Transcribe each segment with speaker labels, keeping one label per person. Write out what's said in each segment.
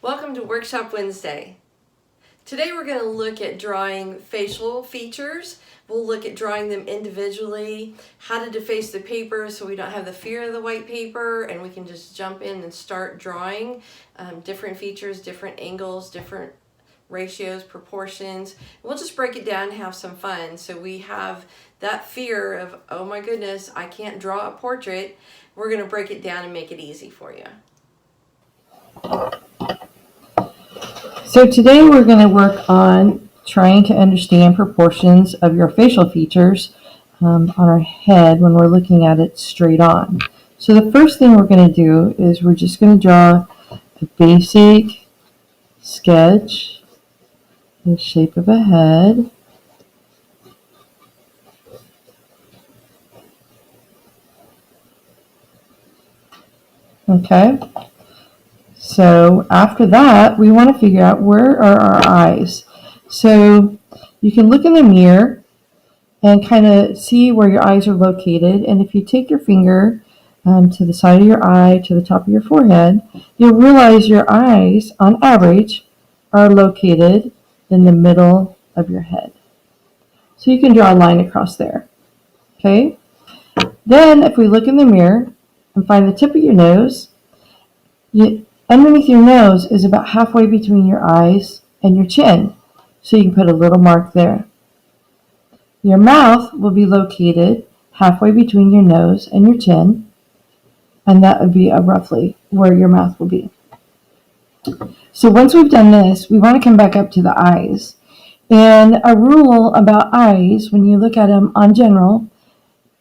Speaker 1: Welcome to Workshop Wednesday. Today we're going to look at drawing facial features. We'll look at drawing them individually, how to deface the paper so we don't have the fear of the white paper, and we can just jump in and start drawing different features, different angles, different ratios, proportions. We'll just break it down and have some fun. So we have that fear of, oh my goodness, I can't draw a portrait. We're going to break it down and make it easy for you.
Speaker 2: So today we're going to work on trying to understand proportions of your facial features on our head when we're looking at it straight on. So the first thing we're going to do is we're just going to draw a basic sketch, the shape of a head. Okay. So after that, we want to figure out where are our eyes. So you can look in the mirror and kind of see where your eyes are located. And if you take your finger to the side of your eye, to the top of your forehead, you'll realize your eyes, on average, are located in the middle of your head. So you can draw a line across there. Okay? Then if we look in the mirror and find the tip of your nose, underneath your nose is about halfway between your eyes and your chin, so you can put a little mark there. Your mouth will be located halfway between your nose and your chin, and that would be roughly where your mouth will be. So once we've done this, we want to come back up to the eyes. And a rule about eyes, when you look at them on general,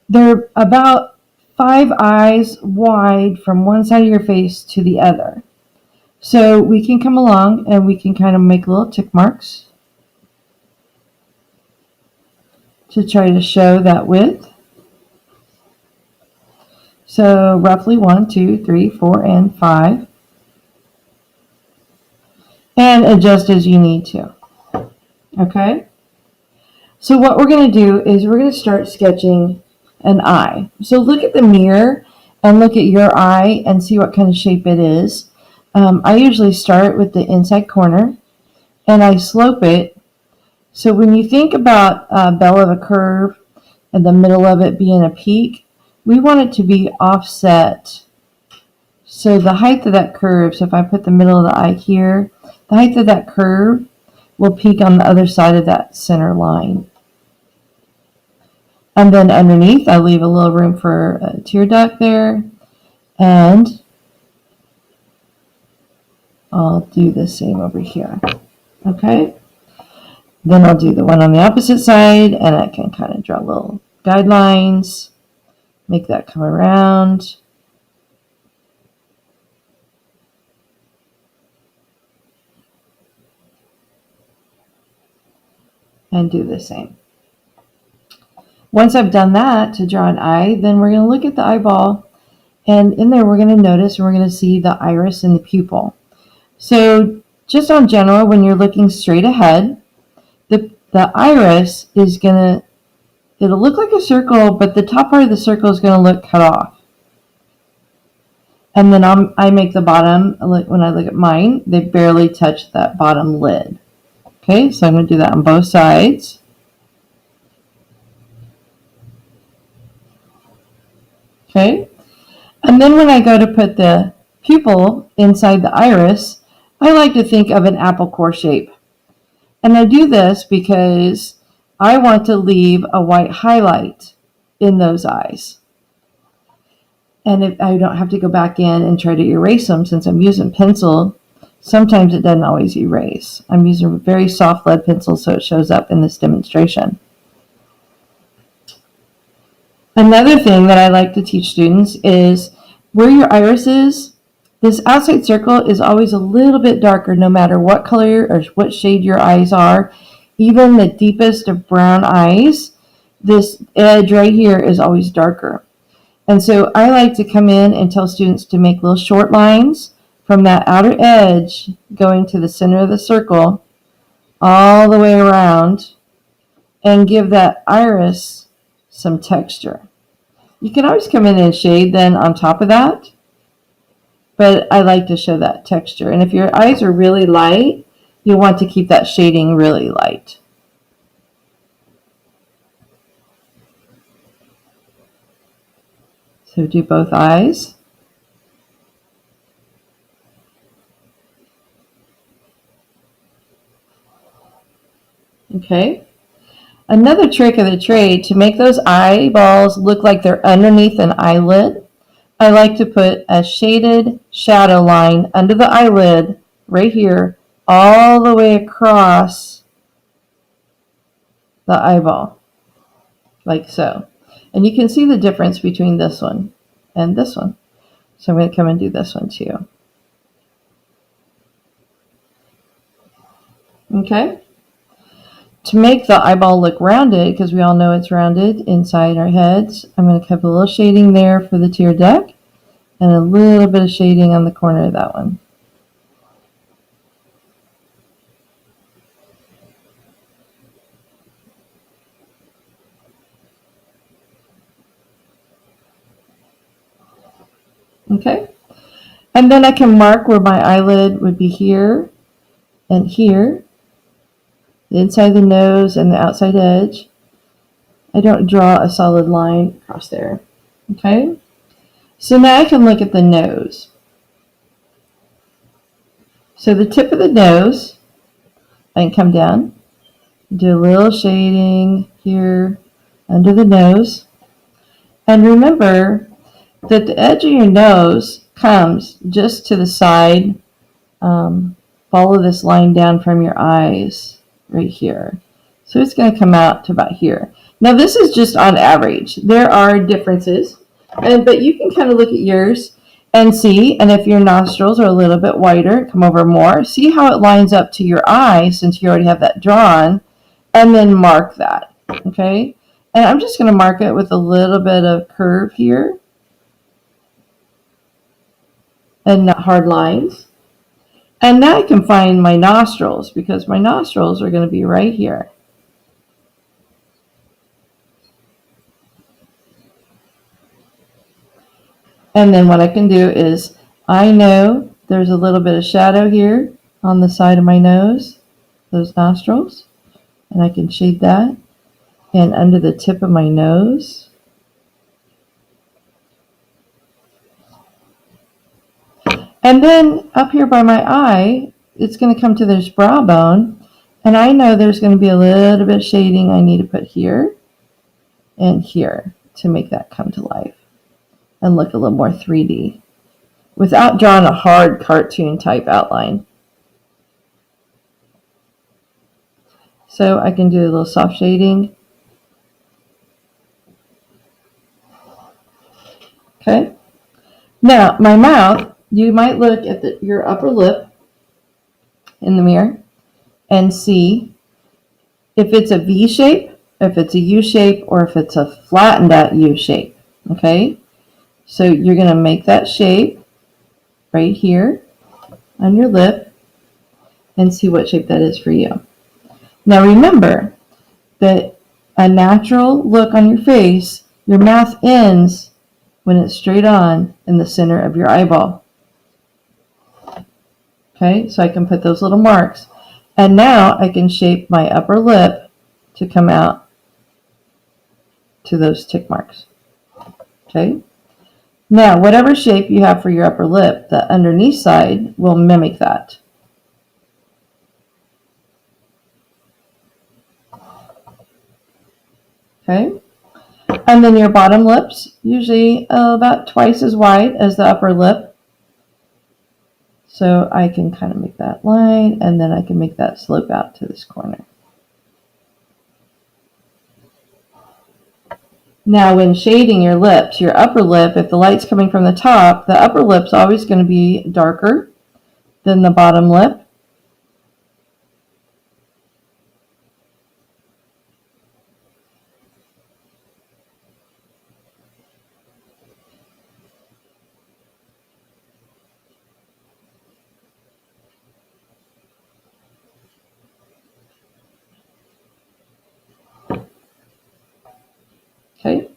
Speaker 2: they're about 5 eyes wide from one side of your face to the other. So we can come along and we can kind of make little tick marks to try to show that width. So roughly 1, 2, 3, 4, and 5. And adjust as you need to. Okay? So what we're going to do is we're going to start sketching an eye. So look at the mirror and look at your eye and see what kind of shape it is. I usually start with the inside corner and I slope it. So when you think about bell of a curve and the middle of it being a peak, we want it to be offset. So the height of that curve, so if I put the middle of the eye here, the height of that curve will peak on the other side of that center line. And then underneath, I leave a little room for a tear duct there. And I'll do the same over here. Okay? Then I'll do the one on the opposite side, and I can kind of draw little guidelines, make that come around. And do the same. Once I've done that to draw an eye, then we're going to look at the eyeball, and in there we're going to notice and we're going to see the iris and the pupil. So just on general, when you're looking straight ahead, the iris is it'll look like a circle, but the top part of the circle is going to look cut off. And then I make the bottom, when I look at mine, they barely touch that bottom lid. Okay, so I'm going to do that on both sides. Okay, and then when I go to put the pupil inside the iris, I like to think of an apple core shape. And I do this because I want to leave a white highlight in those eyes. And if I don't have to go back in and try to erase them, since I'm using pencil, sometimes it doesn't always erase. I'm using a very soft lead pencil, so it shows up in this demonstration. Another thing that I like to teach students is where your iris is, this outside circle is always a little bit darker no matter what color or what shade your eyes are. Even the deepest of brown eyes, this edge right here is always darker. And so I like to come in and tell students to make little short lines from that outer edge going to the center of the circle all the way around and give that iris some texture. You can always come in and shade then on top of that. but I like to show that texture. And if your eyes are really light, you'll want to keep that shading really light. So do both eyes. Okay. Another trick of the trade to make those eyeballs look like they're underneath an eyelid, I like to put a shaded shadow line under the eyelid right here all the way across the eyeball, like so. And you can see the difference between this one and this one. So I'm going to come and do this one too. Okay. To make the eyeball look rounded, because we all know it's rounded inside our heads, I'm going to have a little shading there for the tear duct and a little bit of shading on the corner of that one. Okay. And then I can mark where my eyelid would be here and here, the inside of the nose and the outside edge. I don't draw a solid line across there. Okay. So now I can look at the nose. So the tip of the nose, I can come down, do a little shading here under the nose. And remember that the edge of your nose comes just to the side. Follow this line down from your eyes right here. So it's going to come out to about here. Now this is just on average. There are differences, but you can kind of look at yours and see, and if your nostrils are a little bit wider, come over more. See how it lines up to your eye since you already have that drawn, and then mark that, okay? And I'm just going to mark it with a little bit of curve here and not hard lines. And now I can find my nostrils because my nostrils are going to be right here. And then what I can do is, I know there's a little bit of shadow here on the side of my nose, those nostrils, and I can shade that. And under the tip of my nose. And then up here by my eye, it's going to come to this brow bone. And I know there's going to be a little bit of shading I need to put here and here to make that come to life and look a little more 3D without drawing a hard cartoon type outline. So I can do a little soft shading. Okay. Now, my mouth, you might look at your upper lip in the mirror and see if it's a V shape, if it's a U shape, or if it's a flattened out U shape. Okay. So you're going to make that shape right here on your lip and see what shape that is for you. Now remember that a natural look on your face, your mouth ends when it's straight on in the center of your eyeball. Okay, so I can put those little marks. And now I can shape my upper lip to come out to those tick marks. Okay. Now, whatever shape you have for your upper lip, the underneath side will mimic that. Okay. And then your bottom lips, usually about twice as wide as the upper lip. So I can kind of make that line, and then I can make that slope out to this corner. Now, when shading your lips, your upper lip, if the light's coming from the top, the upper lip's always going to be darker than the bottom lip. Okay.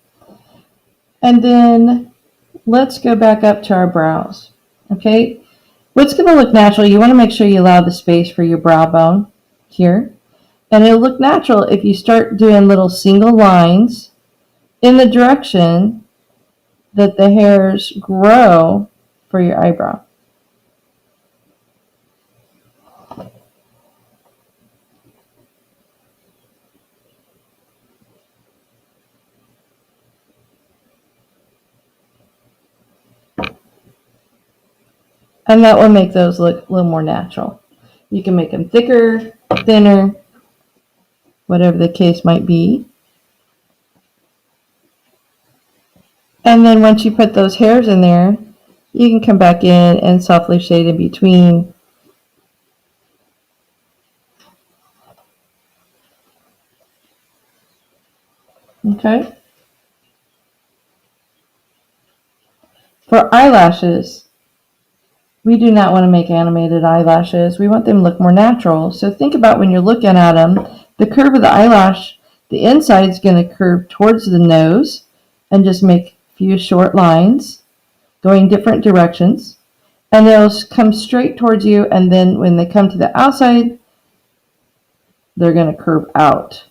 Speaker 2: And then let's go back up to our brows. Okay, what's going to look natural, you want to make sure you allow the space for your brow bone here. And it'll look natural if you start doing little single lines in the direction that the hairs grow for your eyebrow. And that will make those look a little more natural. You can make them thicker, thinner, whatever the case might be. And then once you put those hairs in there, you can come back in and softly shade in between. Okay. For eyelashes, we do not want to make animated eyelashes. We want them to look more natural. So think about when you're looking at them, the curve of the eyelash, the inside is going to curve towards the nose and just make a few short lines going different directions. And they'll come straight towards you, and then when they come to the outside, they're going to curve out.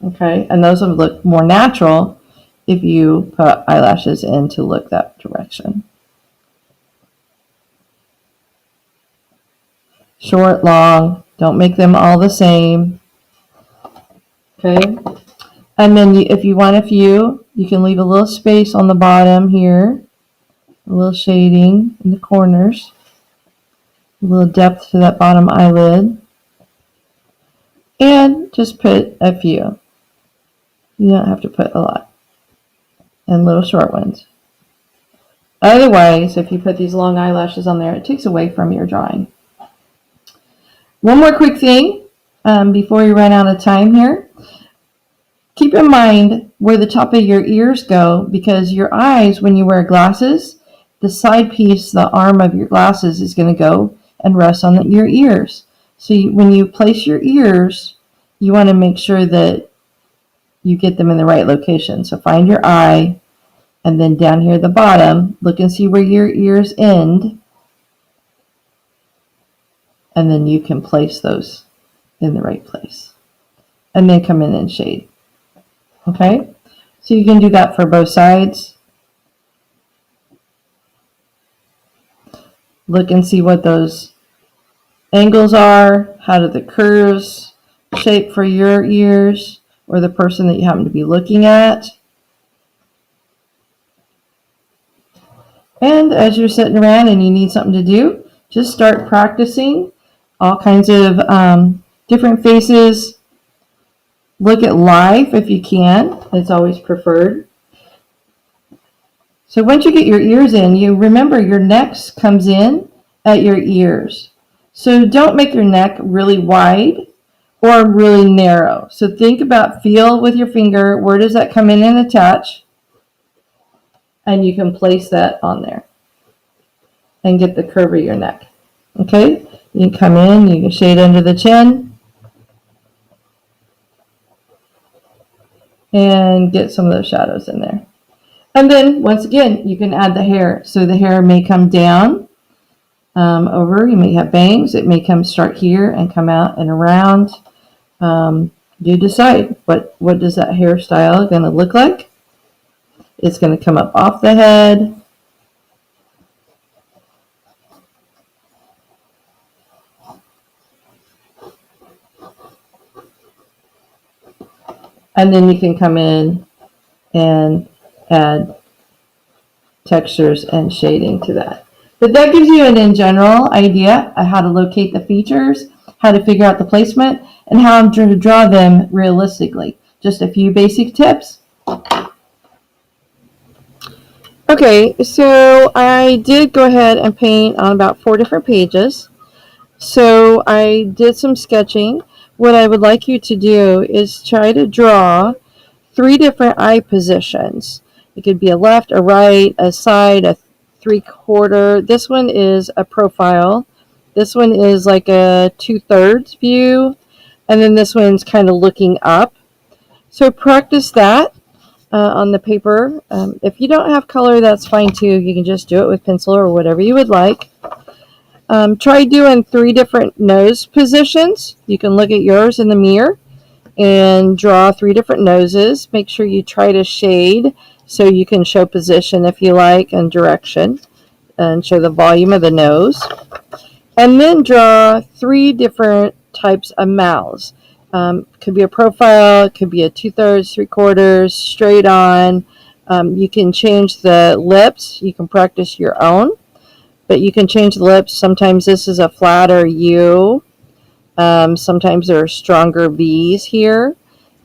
Speaker 2: Okay, and those will look more natural if you put eyelashes in to look that direction. Short, long, don't make them all the same. Okay, and then if you want a few, you can leave a little space on the bottom here, a little shading in the corners, a little depth to that bottom eyelid, and just put a few. You don't have to put a lot, and little short ones. Otherwise, if you put these long eyelashes on there, it takes away from your drawing. One more quick thing before we run out of time here. Keep in mind where the top of your ears go, because your eyes, when you wear glasses, the side piece, the arm of your glasses is going to go and rest on your ears. So when you place your ears, you want to make sure that you get them in the right location. So find your eye, and then down here at the bottom, look and see where your ears end, and then you can place those in the right place. And then come in and shade. Okay? So you can do that for both sides. Look and see what those angles are. How do the curves shape for your ears or the person that you happen to be looking at. And as you're sitting around and you need something to do, just start practicing all kinds of different faces. Look at live if you can. It's always preferred. So once you get your ears in, you remember your neck comes in at your ears. So don't make your neck really wide or really narrow. So think about, feel with your finger, where does that come in and attach? And you can place that on there and get the curve of your neck. Okay? You can come in, you can shade under the chin and get some of those shadows in there. And then, once again, you can add the hair. So the hair may come down over. You may have bangs. It may start here and come out and around. You decide what does that hairstyle going to look like. It's going to come up off the head. And then you can come in and add textures and shading to that. But that gives you an in general idea of how to locate the features, how to figure out the placement, and how to draw them realistically. Just a few basic tips. Okay, so I did go ahead and paint on about 4 different pages. So I did some sketching. What I would like you to do is try to draw 3 different eye positions. It could be a left, a right, a side, a 3/4. This one is a profile. This one is like a 2/3 view. And then this one's kind of looking up. So practice that. on the paper. If you don't have color, that's fine too. You can just do it with pencil or whatever you would like. Try doing 3 different nose positions. You can look at yours in the mirror and draw 3 different noses. Make sure you try to shade so you can show position if you like and direction and show the volume of the nose. And then draw 3 different types of mouths. Could be a profile, it could be a 2/3, 3/4, straight on. You can change the lips. You can practice your own, but you can change the lips. Sometimes this is a flatter U. Sometimes there are stronger V's here.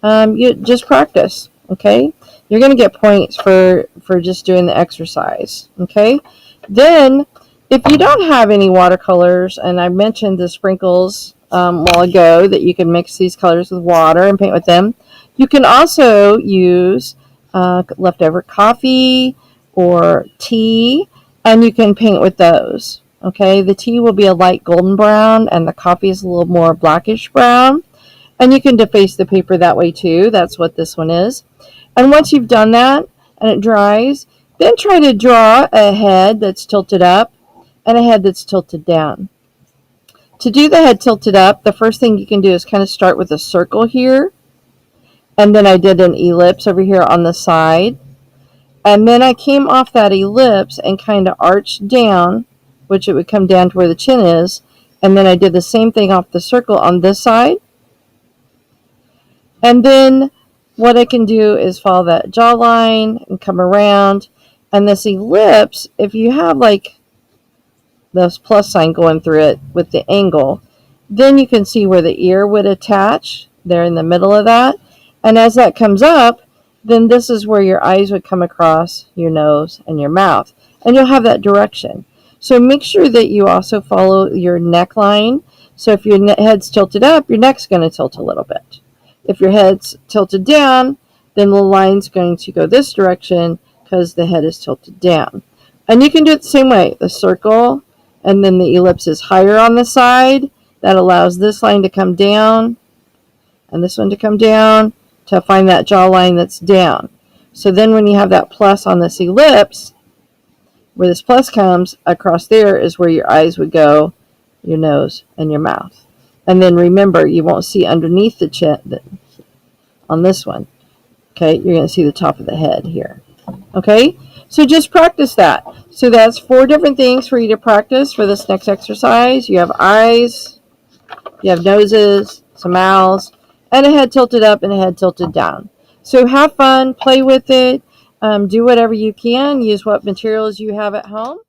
Speaker 2: You just practice, okay? You're going to get points for just doing the exercise, okay? Then, if you don't have any watercolors, and I mentioned the sprinkles a while ago that you can mix these colors with water and paint with them, you can also use leftover coffee or tea, and you can paint with those. Okay, the tea will be a light golden brown, and the coffee is a little more blackish brown. And you can deface the paper that way too. That's what this one is. And once you've done that and it dries, then try to draw a head that's tilted up and a head that's tilted down. To do the head tilted up, the first thing you can do is kind of start with a circle here. And then I did an ellipse over here on the side. And then I came off that ellipse and kind of arched down, which it would come down to where the chin is. And then I did the same thing off the circle on this side. And then what I can do is follow that jawline and come around. And this ellipse, if you have like this plus sign going through it with the angle, then you can see where the ear would attach there in the middle of that. And as that comes up, then this is where your eyes would come across your nose and your mouth. And you'll have that direction. So make sure that you also follow your neckline. So if your head's tilted up, your neck's going to tilt a little bit. If your head's tilted down, then the line's going to go this direction because the head is tilted down. And you can do it the same way. The circle, and then the ellipse is higher on the side. That allows this line to come down and this one to come down to find that jawline that's down. So then when you have that plus on this ellipse, where this plus comes across there is where your eyes would go, your nose, and your mouth. And then remember, you won't see underneath the chin on this one. Okay, you're going to see the top of the head here. Okay, so just practice that. So that's 4 different things for you to practice for this next exercise. You have eyes, you have noses, some mouths, and a head tilted up and a head tilted down. So have fun, play with it, do whatever you can, use what materials you have at home.